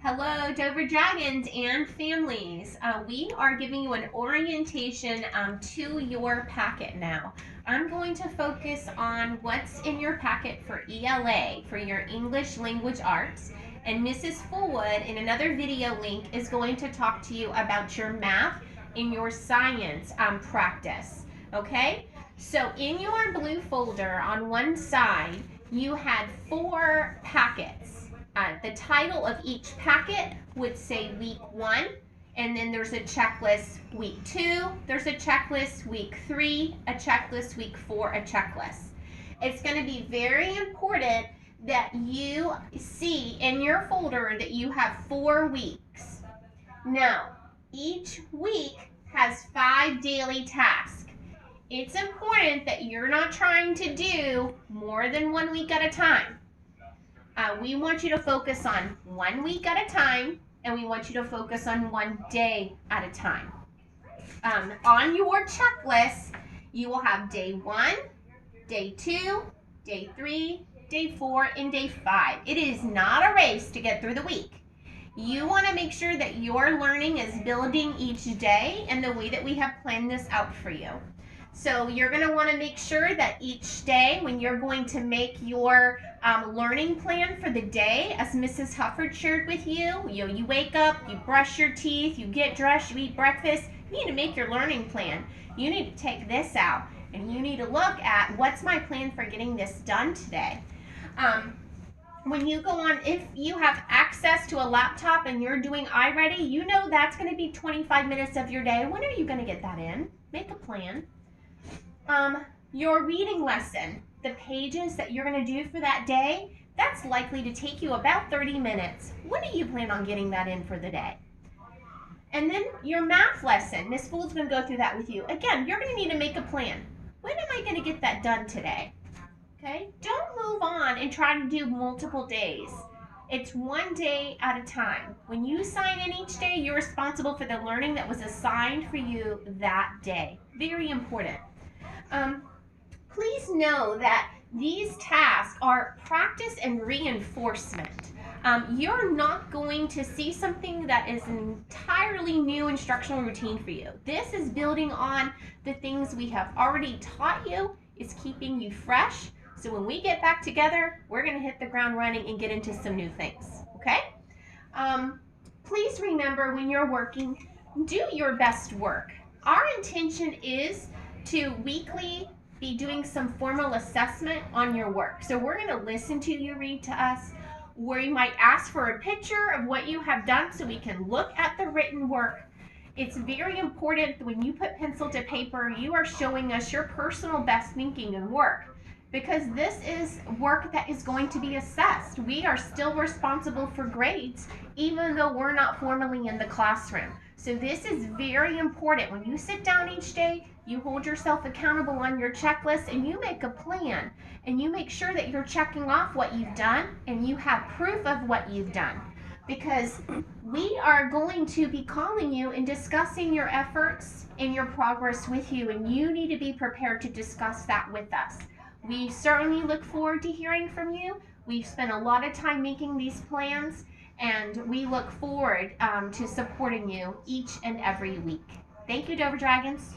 Hello, Dover Dragons and families. We are giving you an orientation to your packet now. I'm going to focus on what's in your packet for ELA, for your English Language Arts. And Mrs. Fullwood, in another video link, is going to talk to you about your math and your science practice. Okay? So in your blue folder on one side, you had 4 packets. The title of each packet would say week 1, and then there's a checklist week 2, there's a checklist week 3, a checklist week 4, a checklist. It's going to be very important that you see in your folder that you have 4 weeks. Now, each week has 5 daily tasks. It's important that you're not trying to do more than 1 week at a time. We want you to focus on 1 week at a time, and we want you to focus on 1 day at a time. On your checklist, you will have day 1, day 2, day 3, day 4, and day 5. It is not a race to get through the week. You want to make sure that your learning is building each day and the way that we have planned this out for you. So you're going to want to make sure that each day when you're going to make your learning plan for the day, as Mrs. Hufford shared with you, you wake up, you brush your teeth, you get dressed, you eat breakfast, you need to make your learning plan. You need to take this out and you need to look at what's my plan for getting this done today. When you go on, if you have access to a laptop and you're doing iReady, you know that's going to be 25 minutes of your day. When are you going to get that in? Make a plan. Your reading lesson, the pages that you're going to do for that day, that's likely to take you about 30 minutes. When do you plan on getting that in for the day? And then your math lesson, Miss Foole's going to go through that with you. Again, you're going to need to make a plan. When am I going to get that done today? Okay? Don't move on and try to do multiple days. It's 1 day at a time. When you sign in each day, you're responsible for the learning that was assigned for you that day. Very important. Please know that these tasks are practice and reinforcement. You're not going to see something that is an entirely new instructional routine for you. This is building on the things we have already taught you. It's keeping you fresh. So when we get back together, we're going to hit the ground running and get into some new things. Okay? Please remember when you're working, do your best work. Our intention is to weekly be doing some formal assessment on your work. So we're going to listen to you read to us, where you might ask for a picture of what you have done so we can look at the written work. It's very important that when you put pencil to paper, you are showing us your personal best thinking and work, because this is work that is going to be assessed. We are still responsible for grades, even though we're not formally in the classroom. So this is very important. When you sit down each day, you hold yourself accountable on your checklist and you make a plan and you make sure that you're checking off what you've done and you have proof of what you've done, because we are going to be calling you and discussing your efforts and your progress with you, and you need to be prepared to discuss that with us. We certainly look forward to hearing from you. We've spent a lot of time making these plans, and we look forward to supporting you each and every week. Thank you, Dover Dragons.